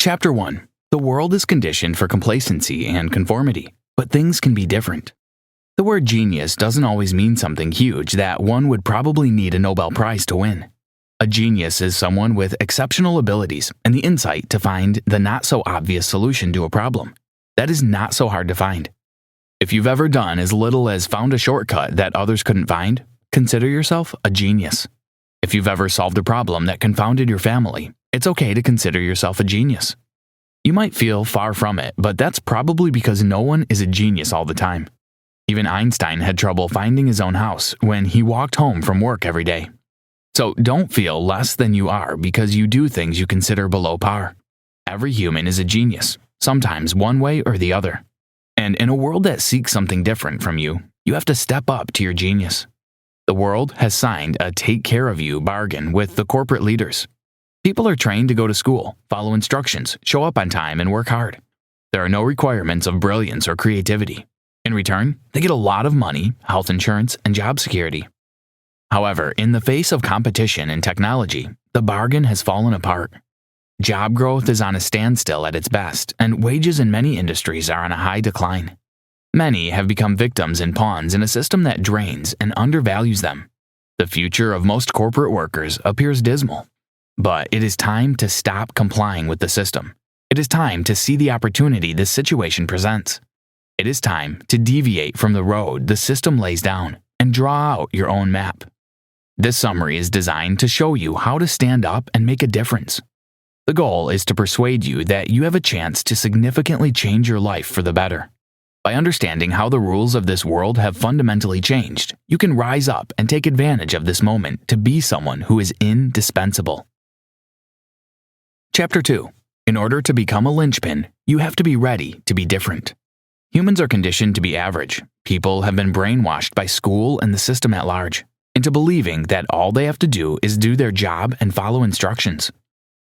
Chapter 1. The world is conditioned for complacency and conformity, but things can be different. The word genius doesn't always mean something huge that one would probably need a Nobel Prize to win. A genius is someone with exceptional abilities and the insight to find the not-so-obvious solution to a problem. That is not so hard to find. If you've ever done as little as found a shortcut that others couldn't find, consider yourself a genius. If you've ever solved a problem that confounded your family, it's okay to consider yourself a genius. You might feel far from it, but that's probably because no one is a genius all the time. Even Einstein had trouble finding his own house when he walked home from work every day. So don't feel less than you are because you do things you consider below par. Every human is a genius, sometimes one way or the other. And in a world that seeks something different from you, you have to step up to your genius. The world has signed a take care of you bargain with the corporate leaders. People are trained to go to school, follow instructions, show up on time, and work hard. There are no requirements of brilliance or creativity. In return, they get a lot of money, health insurance, and job security. However, in the face of competition and technology, the bargain has fallen apart. Job growth is on a standstill at its best, and wages in many industries are on a high decline. Many have become victims and pawns in a system that drains and undervalues them. The future of most corporate workers appears dismal. But it is time to stop complying with the system. It is time to see the opportunity this situation presents. It is time to deviate from the road the system lays down and draw out your own map. This summary is designed to show you how to stand up and make a difference. The goal is to persuade you that you have a chance to significantly change your life for the better. By understanding how the rules of this world have fundamentally changed, you can rise up and take advantage of this moment to be someone who is indispensable. Chapter 2. In order to become a linchpin, you have to be ready to be different. Humans are conditioned to be average. People have been brainwashed by school and the system at large into believing that all they have to do is do their job and follow instructions.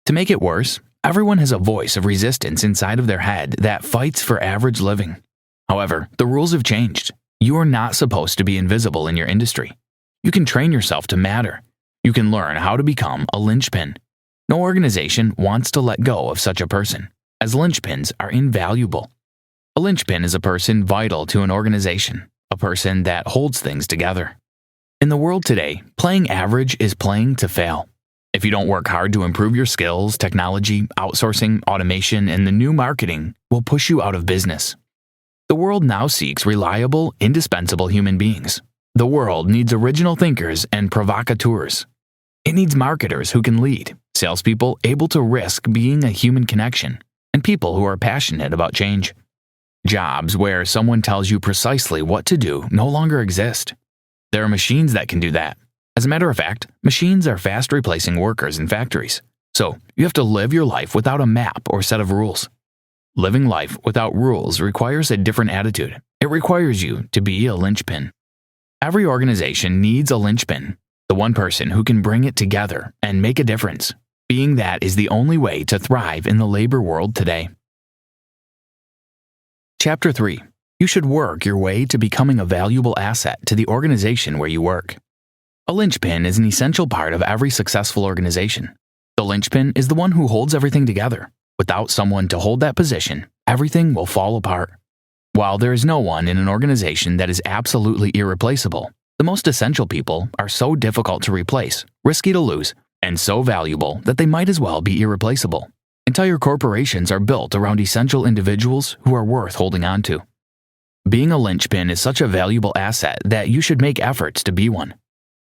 To make it worse, everyone has a voice of resistance inside of their head that fights for average living. However, the rules have changed. You are not supposed to be invisible in your industry. You can train yourself to matter. You can learn how to become a linchpin. No organization wants to let go of such a person, as linchpins are invaluable. A linchpin is a person vital to an organization, a person that holds things together. In the world today, playing average is playing to fail. If you don't work hard to improve your skills, technology, outsourcing, automation, and the new marketing will push you out of business. The world now seeks reliable, indispensable human beings. The world needs original thinkers and provocateurs. It needs marketers who can lead, salespeople able to risk being a human connection, and people who are passionate about change. Jobs where someone tells you precisely what to do no longer exist. There are machines that can do that. As a matter of fact, machines are fast replacing workers in factories. So you have to live your life without a map or set of rules. Living life without rules requires a different attitude. It requires you to be a linchpin. Every organization needs a linchpin. The one person who can bring it together and make a difference, being that is the only way to thrive in the labor world today. Chapter 3. You should work your way to becoming a valuable asset to the organization where you work. A linchpin is an essential part of every successful organization. The linchpin is the one who holds everything together. Without someone to hold that position, everything will fall apart. While there is no one in an organization that is absolutely irreplaceable, the most essential people are so difficult to replace, risky to lose, and so valuable that they might as well be irreplaceable. Entire corporations are built around essential individuals who are worth holding on to. Being a linchpin is such a valuable asset that you should make efforts to be one.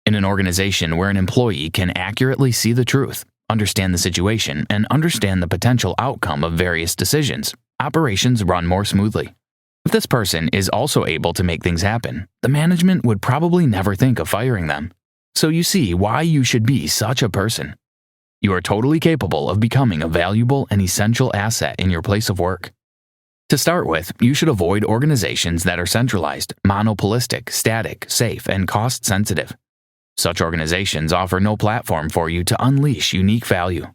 In an organization where an employee can accurately see the truth, understand the situation, and understand the potential outcome of various decisions, operations run more smoothly. If this person is also able to make things happen, the management would probably never think of firing them. So you see why you should be such a person. You are totally capable of becoming a valuable and essential asset in your place of work. To start with, you should avoid organizations that are centralized, monopolistic, static, safe, and cost-sensitive. Such organizations offer no platform for you to unleash unique value.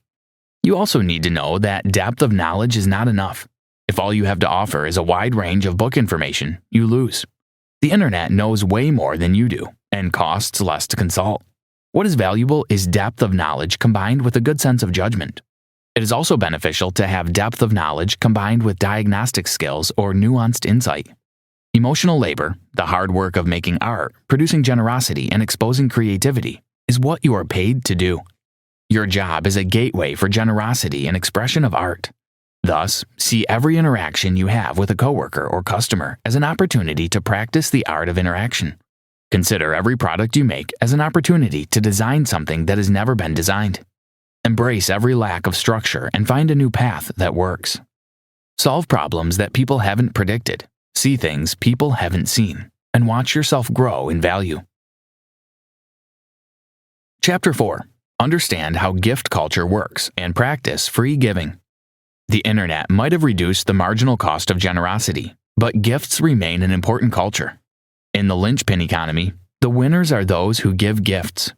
You also need to know that depth of knowledge is not enough. If all you have to offer is a wide range of book information, you lose. The internet knows way more than you do and costs less to consult. What is valuable is depth of knowledge combined with a good sense of judgment. It is also beneficial to have depth of knowledge combined with diagnostic skills or nuanced insight. Emotional labor, the hard work of making art, producing generosity, and exposing creativity, is what you are paid to do. Your job is a gateway for generosity and expression of art. Thus, see every interaction you have with a coworker or customer as an opportunity to practice the art of interaction. Consider every product you make as an opportunity to design something that has never been designed. Embrace every lack of structure and find a new path that works. Solve problems that people haven't predicted, see things people haven't seen, and watch yourself grow in value. Chapter 4. Understand how gift culture works and practice free giving. The internet might have reduced the marginal cost of generosity, but gifts remain an important culture. In the Linchpin economy, the winners are those who give gifts.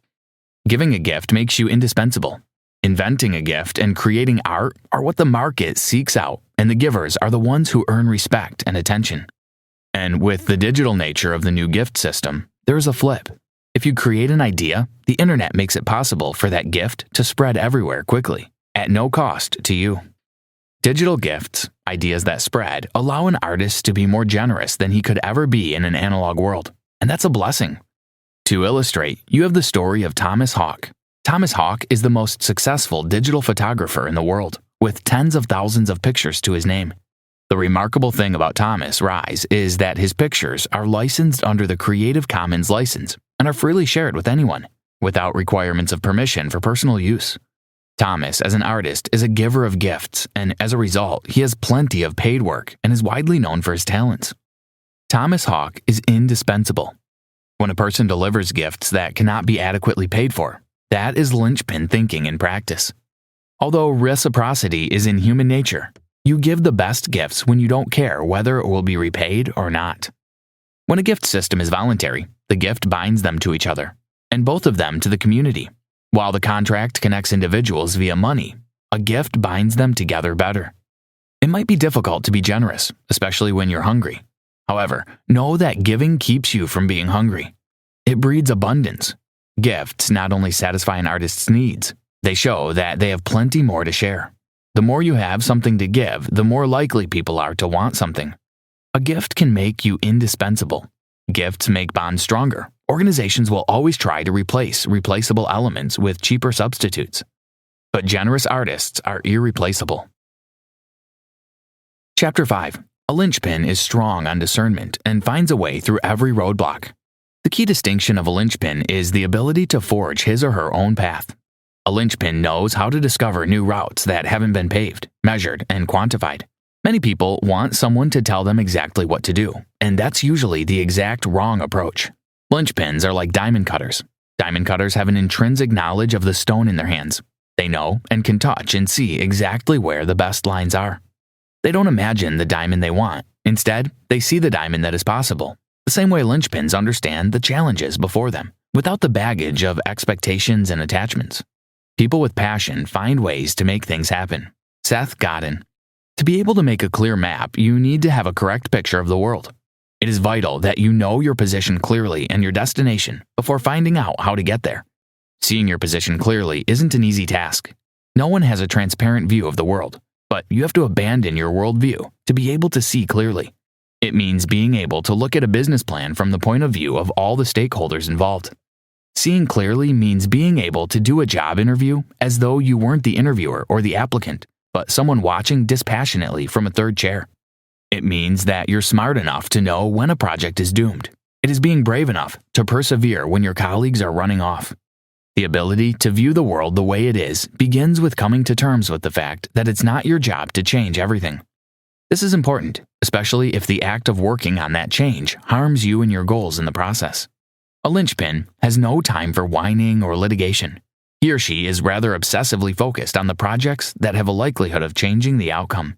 Giving a gift makes you indispensable. Inventing a gift and creating art are what the market seeks out, and the givers are the ones who earn respect and attention. And with the digital nature of the new gift system, there is a flip. If you create an idea, the internet makes it possible for that gift to spread everywhere quickly, at no cost to you. Digital gifts, ideas that spread, allow an artist to be more generous than he could ever be in an analog world, and that's a blessing. To illustrate, you have the story of Thomas Hawk. Thomas Hawk is the most successful digital photographer in the world, with tens of thousands of pictures to his name. The remarkable thing about Thomas Rise is that his pictures are licensed under the Creative Commons license and are freely shared with anyone, without requirements of permission for personal use. Thomas, as an artist, is a giver of gifts, and as a result, he has plenty of paid work and is widely known for his talents. Thomas Hawk is indispensable. When a person delivers gifts that cannot be adequately paid for, that is linchpin thinking in practice. Although reciprocity is in human nature, you give the best gifts when you don't care whether it will be repaid or not. When a gift system is voluntary, the gift binds them to each other, and both of them to the community. While the contract connects individuals via money, a gift binds them together better. It might be difficult to be generous, especially when you're hungry. However, know that giving keeps you from being hungry. It breeds abundance. Gifts not only satisfy an artist's needs, they show that they have plenty more to share. The more you have something to give, the more likely people are to want something. A gift can make you indispensable. Gifts make bonds stronger. Organizations will always try to replace replaceable elements with cheaper substitutes. But generous artists are irreplaceable. Chapter 5. A linchpin is strong on discernment and finds a way through every roadblock. The key distinction of a linchpin is the ability to forge his or her own path. A linchpin knows how to discover new routes that haven't been paved, measured, and quantified. Many people want someone to tell them exactly what to do, and that's usually the exact wrong approach. Linchpins are like diamond cutters. Diamond cutters have an intrinsic knowledge of the stone in their hands. They know and can touch and see exactly where the best lines are. They don't imagine the diamond they want. Instead, they see the diamond that is possible. The same way linchpins understand the challenges before them, without the baggage of expectations and attachments. People with passion find ways to make things happen. Seth Goden. To be able to make a clear map, you need to have a correct picture of the world. It is vital that you know your position clearly and your destination before finding out how to get there. Seeing your position clearly isn't an easy task. No one has a transparent view of the world, but you have to abandon your worldview to be able to see clearly. It means being able to look at a business plan from the point of view of all the stakeholders involved. Seeing clearly means being able to do a job interview as though you weren't the interviewer or the applicant, but someone watching dispassionately from a third chair. It means that you're smart enough to know when a project is doomed. It is being brave enough to persevere when your colleagues are running off. The ability to view the world the way it is begins with coming to terms with the fact that it's not your job to change everything. This is important, especially if the act of working on that change harms you and your goals in the process. A linchpin has no time for whining or litigation. He or she is rather obsessively focused on the projects that have a likelihood of changing the outcome.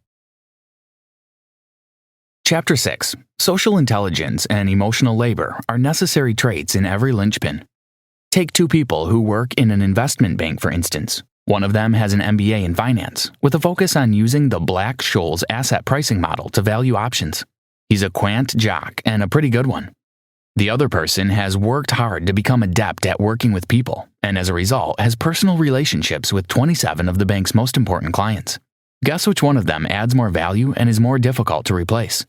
Chapter 6. Social intelligence and emotional labor are necessary traits in every linchpin. Take two people who work in an investment bank, for instance. One of them has an MBA in finance, with a focus on using the Black-Scholes asset pricing model to value options. He's a quant jock and a pretty good one. The other person has worked hard to become adept at working with people, and as a result, has personal relationships with 27 of the bank's most important clients. Guess which one of them adds more value and is more difficult to replace?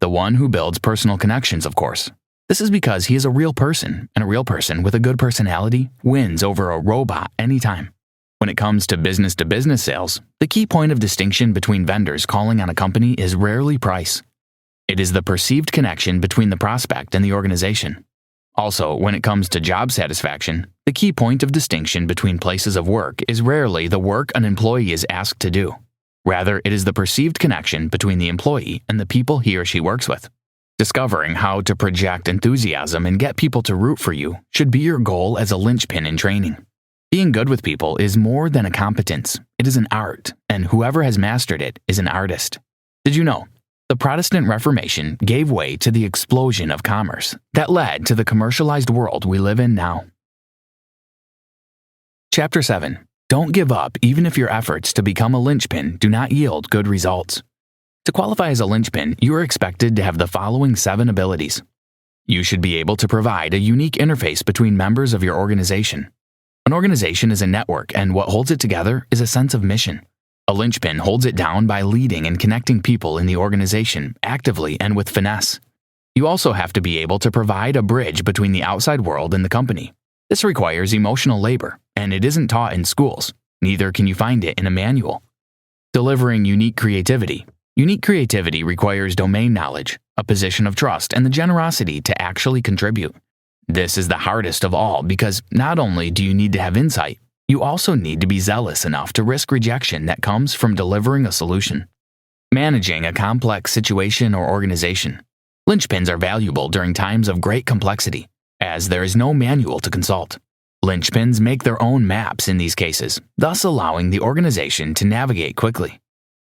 The one who builds personal connections, of course. This is because he is a real person, and a real person with a good personality wins over a robot anytime. When it comes to business sales, the key point of distinction between vendors calling on a company is rarely price. It is the perceived connection between the prospect and the organization. Also, when it comes to job satisfaction, the key point of distinction between places of work is rarely the work an employee is asked to do. Rather, it is the perceived connection between the employee and the people he or she works with. Discovering how to project enthusiasm and get people to root for you should be your goal as a linchpin in training. Being good with people is more than a competence. It is an art, and whoever has mastered it is an artist. Did you know? The Protestant Reformation gave way to the explosion of commerce that led to the commercialized world we live in now. Chapter 7. Don't give up even if your efforts to become a linchpin do not yield good results. To qualify as a linchpin, you are expected to have the following 7 abilities. You should be able to provide a unique interface between members of your organization. An organization is a network, and what holds it together is a sense of mission. A linchpin holds it down by leading and connecting people in the organization actively and with finesse. You also have to be able to provide a bridge between the outside world and the company. This requires emotional labor, and it isn't taught in schools. Neither can you find it in a manual. Delivering unique creativity. Unique creativity requires domain knowledge, a position of trust, and the generosity to actually contribute. This is the hardest of all because not only do you need to have insight, you also need to be zealous enough to risk rejection that comes from delivering a solution. Managing a complex situation or organization. Linchpins are valuable during times of great complexity, as there is no manual to consult. Linchpins make their own maps in these cases, thus allowing the organization to navigate quickly.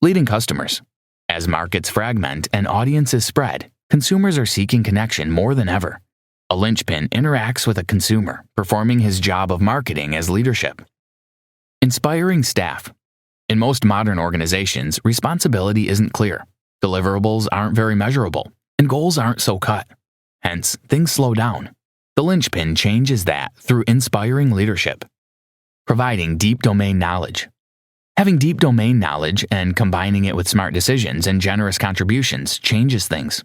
Leading customers. As markets fragment and audiences spread, consumers are seeking connection more than ever. A linchpin interacts with a consumer, performing his job of marketing as leadership. Inspiring staff. In most modern organizations, responsibility isn't clear, deliverables aren't very measurable, and goals aren't so cut. Hence, things slow down. The linchpin changes that through inspiring leadership. Providing deep domain knowledge. Having deep domain knowledge and combining it with smart decisions and generous contributions changes things.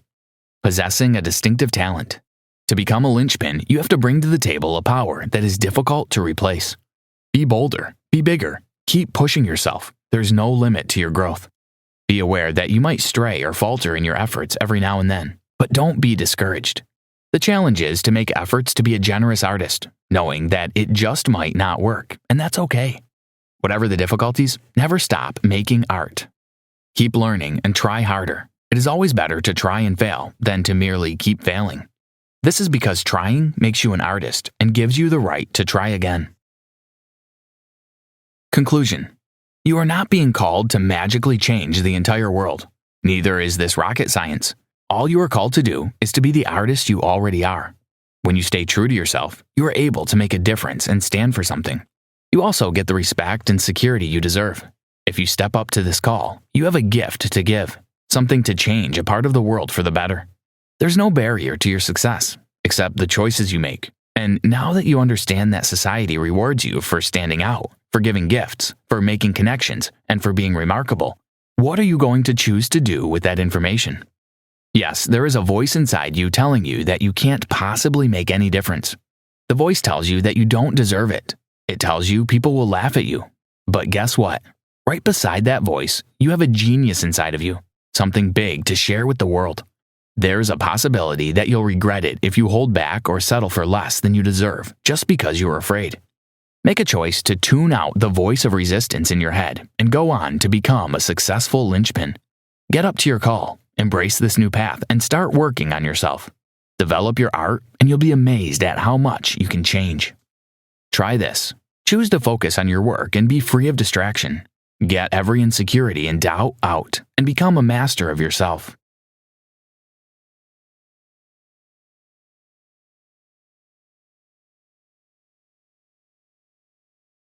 Possessing a distinctive talent. To become a linchpin, you have to bring to the table a power that is difficult to replace. Be bolder, be bigger, keep pushing yourself. There's no limit to your growth. Be aware that you might stray or falter in your efforts every now and then, but don't be discouraged. The challenge is to make efforts to be a generous artist, knowing that it just might not work, and that's okay. Whatever the difficulties, never stop making art. Keep learning and try harder. It is always better to try and fail than to merely keep failing. This is because trying makes you an artist and gives you the right to try again. Conclusion. You are not being called to magically change the entire world. Neither is this rocket science. All you are called to do is to be the artist you already are. When you stay true to yourself, you are able to make a difference and stand for something. You also get the respect and security you deserve. If you step up to this call, you have a gift to give, something to change a part of the world for the better. There's no barrier to your success, except the choices you make. And now that you understand that society rewards you for standing out, for giving gifts, for making connections, and for being remarkable, what are you going to choose to do with that information? Yes, there is a voice inside you telling you that you can't possibly make any difference. The voice tells you that you don't deserve it. It tells you people will laugh at you. But guess what? Right beside that voice, you have a genius inside of you, something big to share with the world. There's a possibility that you'll regret it if you hold back or settle for less than you deserve just because you're afraid. Make a choice to tune out the voice of resistance in your head and go on to become a successful linchpin. Get up to your call, embrace this new path, and start working on yourself. Develop your art, and you'll be amazed at how much you can change. Try this. Choose to focus on your work and be free of distraction. Get every insecurity and doubt out and become a master of yourself.